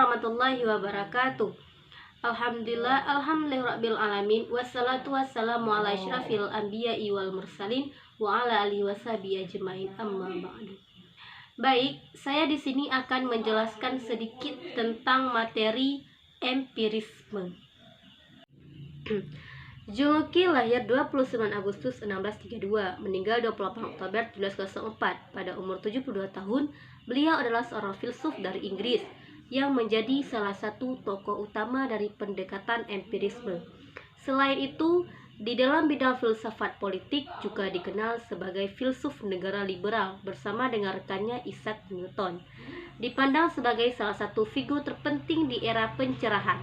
warahmatullahi wabarakatuh. Alhamdulillahirabbil wassalatu wassalamu ala asyrafil anbiya'i wal mursalin wa ala alihi washabihi ajmain, amma ba'du. Baik, saya di sini akan menjelaskan sedikit tentang materi empirisme. Juluki lahir 29 Agustus 1632, meninggal 28 Oktober 1704. Pada umur 72 tahun, beliau adalah seorang filsuf dari Inggris yang menjadi salah satu tokoh utama dari pendekatan empirisme. Selain itu, di dalam bidang filsafat politik juga dikenal sebagai filsuf negara liberal bersama dengan rekannya Isaac Newton. Dipandang sebagai salah satu figur terpenting di era pencerahan.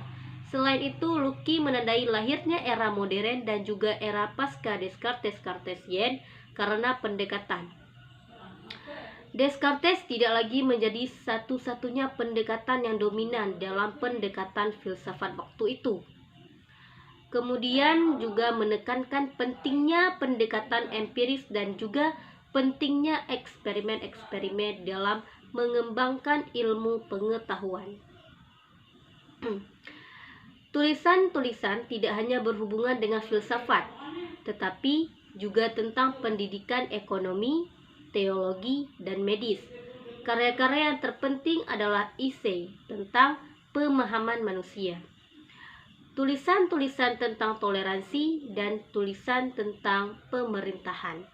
Selain itu, Locke menandai lahirnya era modern dan juga era pasca Descartes-Cartesian karena pendekatan. Descartes tidak lagi menjadi satu-satunya pendekatan yang dominan dalam pendekatan filsafat waktu itu. Kemudian juga menekankan pentingnya pendekatan empiris dan juga pentingnya eksperimen-eksperimen dalam mengembangkan ilmu pengetahuan. Tulisan-tulisan tidak hanya berhubungan dengan filsafat, tetapi juga tentang pendidikan ekonomi, teologi, dan medis. Karya-karya yang terpenting adalah esai tentang pemahaman manusia, tulisan-tulisan tentang toleransi, dan tulisan tentang pemerintahan.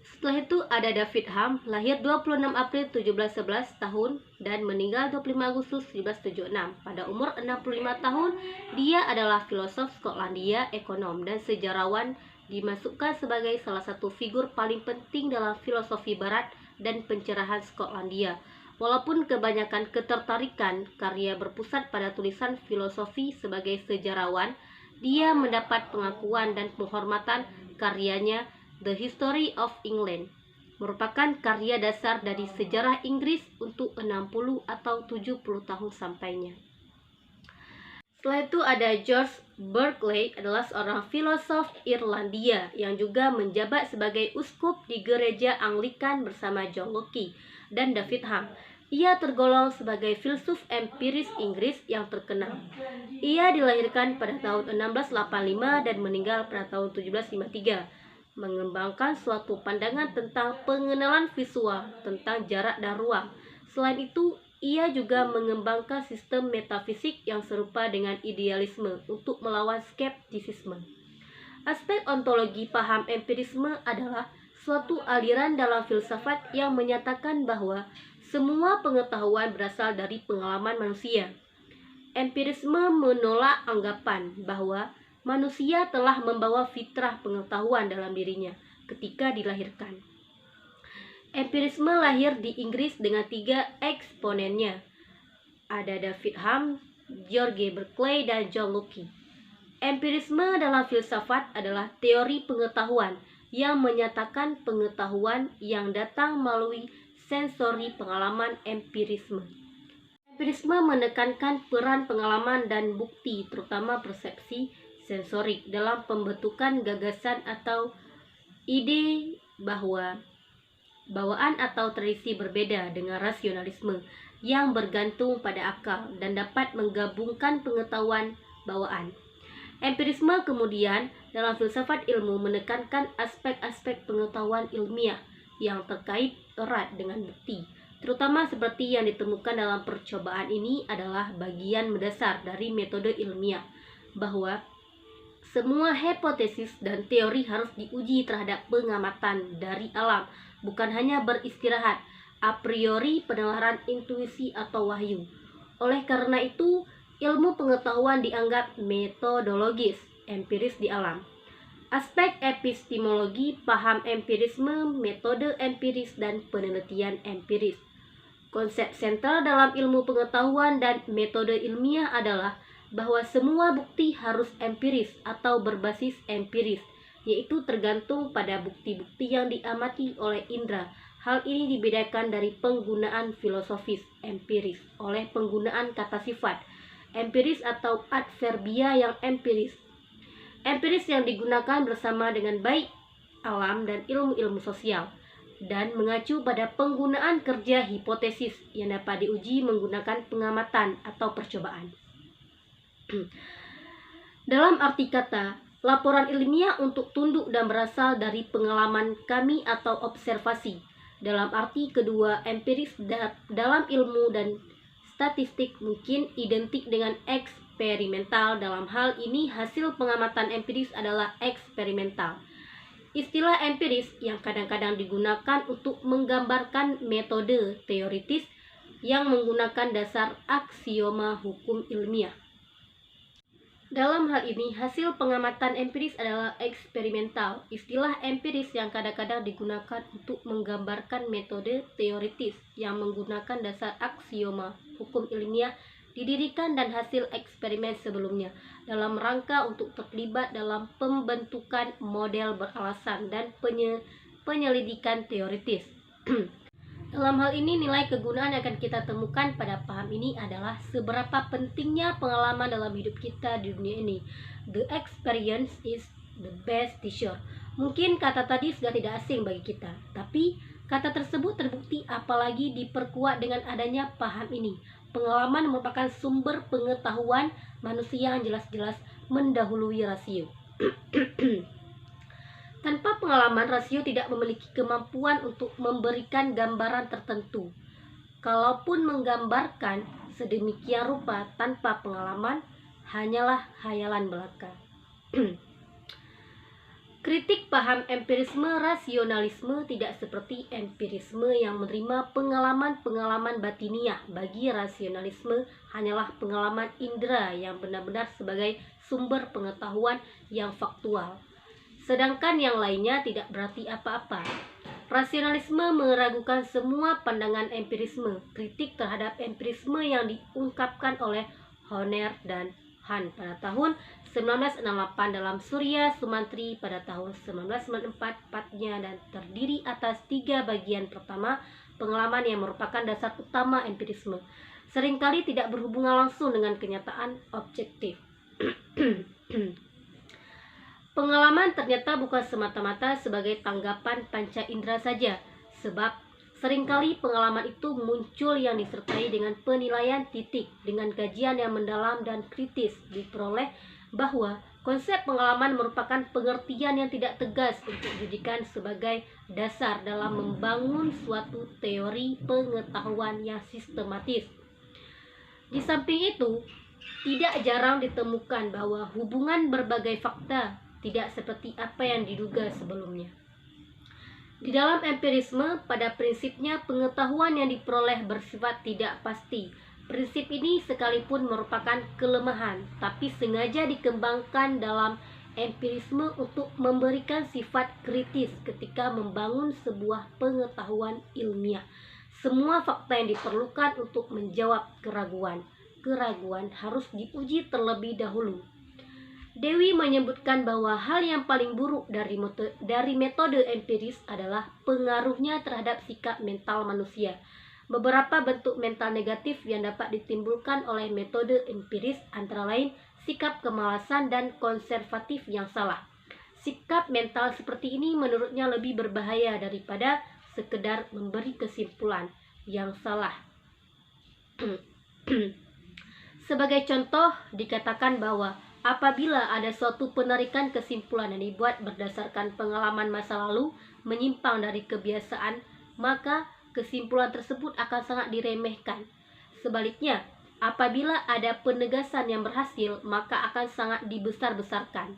Setelah itu ada David Hume, lahir 26 April 1711 tahun dan meninggal 25 Agustus 1776. Pada umur 65 tahun, dia adalah filosof Skotlandia, ekonom, dan sejarawan, dimasukkan sebagai salah satu figur paling penting dalam filosofi barat dan pencerahan Skotlandia. Walaupun kebanyakan ketertarikan karya berpusat pada tulisan filosofi sebagai sejarawan, dia mendapat pengakuan dan penghormatan karyanya The History of England, merupakan karya dasar dari sejarah Inggris untuk 60 atau 70 tahun sampainya. Setelah itu ada George Berkeley, adalah seorang filosof Irlandia yang juga menjabat sebagai uskup di gereja Anglikan bersama John Locke dan David Hume. Ia tergolong sebagai filsuf empiris Inggris yang terkenal. Ia dilahirkan pada tahun 1685 dan meninggal pada tahun 1753. Mengembangkan suatu pandangan tentang pengenalan visual, tentang jarak dan ruang. Selain itu, ia juga mengembangkan sistem metafisik yang serupa dengan idealisme untuk melawan skeptisisme. Aspek ontologi paham empirisme adalah suatu aliran dalam filsafat yang menyatakan bahwa semua pengetahuan berasal dari pengalaman manusia. Empirisme menolak anggapan bahwa manusia telah membawa fitrah pengetahuan dalam dirinya ketika dilahirkan. Empirisme lahir di Inggris dengan 3 eksponennya. Ada David Hume, George Berkeley, dan John Locke. Empirisme dalam filsafat adalah teori pengetahuan yang menyatakan pengetahuan yang datang melalui sensori pengalaman empirisme. Empirisme menekankan peran pengalaman dan bukti, terutama persepsi sensorik, dalam pembentukan gagasan atau ide bahwa bawaan atau tradisi berbeda dengan rasionalisme yang bergantung pada akal dan dapat menggabungkan pengetahuan bawaan. Empirisme kemudian dalam filsafat ilmu menekankan aspek-aspek pengetahuan ilmiah yang terkait erat dengan bukti, terutama seperti yang ditemukan dalam percobaan. Ini adalah bagian mendasar dari metode ilmiah, bahwa semua hipotesis dan teori harus diuji terhadap pengamatan dari alam, bukan hanya beristirahat a priori penalaran intuisi atau wahyu. Oleh karena itu, ilmu pengetahuan dianggap metodologis, empiris di alam. Aspek epistemologi, paham empirisme, metode empiris, dan penelitian empiris. Konsep sentral dalam ilmu pengetahuan dan metode ilmiah adalah bahwa semua bukti harus empiris atau berbasis empiris, yaitu tergantung pada bukti-bukti yang diamati oleh indera. Hal ini dibedakan dari penggunaan filosofis empiris oleh penggunaan kata sifat empiris atau adverbia yang empiris. Empiris yang digunakan bersama dengan baik alam dan ilmu-ilmu sosial. dan mengacu pada penggunaan kerja hipotesis yang dapat diuji menggunakan pengamatan atau percobaan. Dalam arti kata, laporan ilmiah untuk tunduk dan berasal dari pengalaman kami atau observasi. Dalam arti kedua, empiris dalam ilmu dan statistik mungkin identik dengan eksperimental. Dalam hal ini, hasil pengamatan empiris adalah eksperimental. Istilah empiris yang kadang-kadang digunakan untuk menggambarkan metode teoritis yang menggunakan dasar aksioma hukum ilmiah. Dalam hal ini, hasil pengamatan empiris adalah eksperimental. Istilah empiris yang kadang-kadang digunakan untuk menggambarkan metode teoritis yang menggunakan dasar aksioma hukum ilmiah didirikan dan hasil eksperimen sebelumnya dalam rangka untuk terlibat dalam pembentukan model beralasan dan penyelidikan teoritis. Dalam hal ini, nilai kegunaan yang akan kita temukan pada paham ini adalah seberapa pentingnya pengalaman dalam hidup kita di dunia ini. The experience is the best teacher. Mungkin kata tadi sudah tidak asing bagi kita, tapi kata tersebut terbukti apalagi diperkuat dengan adanya paham ini. Pengalaman merupakan sumber pengetahuan manusia yang jelas-jelas mendahului rasio. Tanpa pengalaman, rasio tidak memiliki kemampuan untuk memberikan gambaran tertentu. Kalaupun menggambarkan sedemikian rupa tanpa pengalaman, hanyalah khayalan belaka. Kritik paham empirisme rasionalisme tidak seperti empirisme yang menerima pengalaman-pengalaman batiniah. Bagi rasionalisme hanyalah pengalaman indera yang benar-benar sebagai sumber pengetahuan yang faktual. Sedangkan yang lainnya tidak berarti apa-apa. Rasionalisme meragukan semua pandangan empirisme. Kritik terhadap empirisme yang diungkapkan oleh Horner dan Hahn pada tahun 1968 dalam Surya Sumantri pada tahun 1994-nya dan terdiri atas 3 bagian. Pertama, pengalaman yang merupakan dasar utama empirisme, seringkali tidak berhubungan langsung dengan kenyataan objektif. Pengalaman ternyata bukan semata-mata sebagai tanggapan panca indera saja, sebab seringkali pengalaman itu muncul yang disertai dengan penilaian titik, dengan kajian yang mendalam dan kritis. Diperoleh bahwa konsep pengalaman merupakan pengertian yang tidak tegas untuk dijadikan sebagai dasar dalam membangun suatu teori pengetahuan yang sistematis. Di samping itu, tidak jarang ditemukan bahwa hubungan berbagai fakta tidak seperti apa yang diduga sebelumnya. Di dalam empirisme, pada prinsipnya pengetahuan yang diperoleh bersifat tidak pasti. Prinsip ini sekalipun merupakan kelemahan, tapi sengaja dikembangkan dalam empirisme untuk memberikan sifat kritis ketika membangun sebuah pengetahuan ilmiah. Semua fakta yang diperlukan untuk menjawab keraguan. Keraguan harus diuji terlebih dahulu. Dewi menyebutkan bahwa hal yang paling buruk dari metode empiris adalah pengaruhnya terhadap sikap mental manusia. Beberapa bentuk mental negatif yang dapat ditimbulkan oleh metode empiris antara lain sikap kemalasan dan konservatif yang salah. Sikap mental seperti ini menurutnya lebih berbahaya daripada sekedar memberi kesimpulan yang salah. Sebagai contoh, dikatakan bahwa apabila ada suatu penarikan kesimpulan yang dibuat berdasarkan pengalaman masa lalu menyimpang dari kebiasaan, maka kesimpulan tersebut akan sangat diremehkan. Sebaliknya, apabila ada penegasan yang berhasil, maka akan sangat dibesar-besarkan.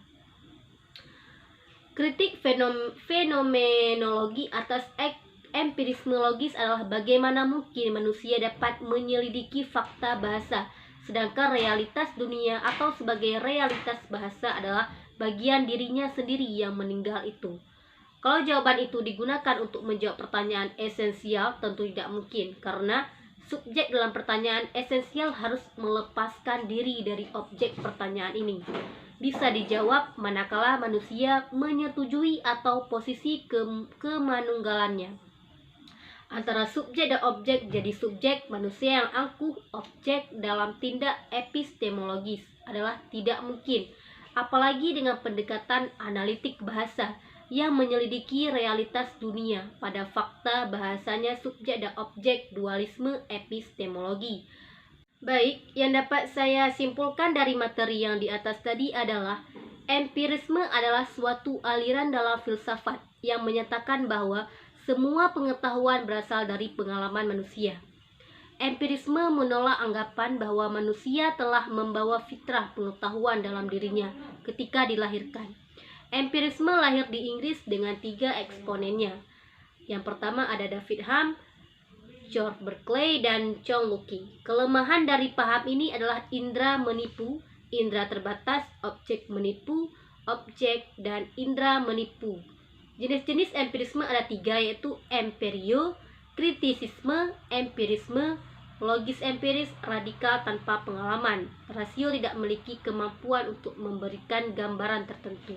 Kritik fenomenologi atas empirisme logis adalah bagaimana mungkin manusia dapat menyelidiki fakta bahasa, sedangkan realitas dunia atau sebagai realitas bahasa adalah bagian dirinya sendiri yang meninggal itu. Kalau jawaban itu digunakan untuk menjawab pertanyaan esensial, tentu tidak mungkin, karena subjek dalam pertanyaan esensial harus melepaskan diri dari objek pertanyaan ini. Bisa dijawab manakala manusia menyetujui atau posisi kemanunggalannya. Antara subjek dan objek jadi subjek, manusia yang angkuh objek dalam tindak epistemologis adalah tidak mungkin, apalagi dengan pendekatan analitik bahasa. yang menyelidiki realitas dunia pada fakta, bahasanya subjek dan objek, dualisme epistemologi. Baik, yang dapat saya simpulkan dari materi yang di atas tadi adalah empirisme adalah suatu aliran dalam filsafat yang menyatakan bahwa semua pengetahuan berasal dari pengalaman manusia. Empirisme menolak anggapan bahwa manusia telah membawa fitrah pengetahuan dalam dirinya ketika dilahirkan. Empirisme lahir di Inggris dengan 3 eksponennya. Yang pertama ada David Hume, George Berkeley, dan John Locke. Kelemahan dari paham ini adalah indera menipu, indera terbatas, objek menipu, objek, dan indera menipu. Jenis-jenis empirisme ada 3, yaitu empirio, kritisisme, empirisme, logis empiris, radikal tanpa pengalaman. Rasio tidak memiliki kemampuan untuk memberikan gambaran tertentu.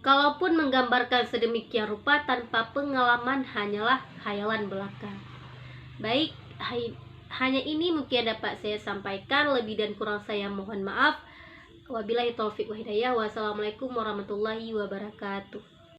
Kalaupun menggambarkan sedemikian rupa tanpa pengalaman hanyalah khayalan belaka. Baik, hanya ini mungkin dapat saya sampaikan. Lebih dan kurang saya mohon maaf. Wabillahi taufiq wa hidayah. Wassalamualaikum warahmatullahi wabarakatuh.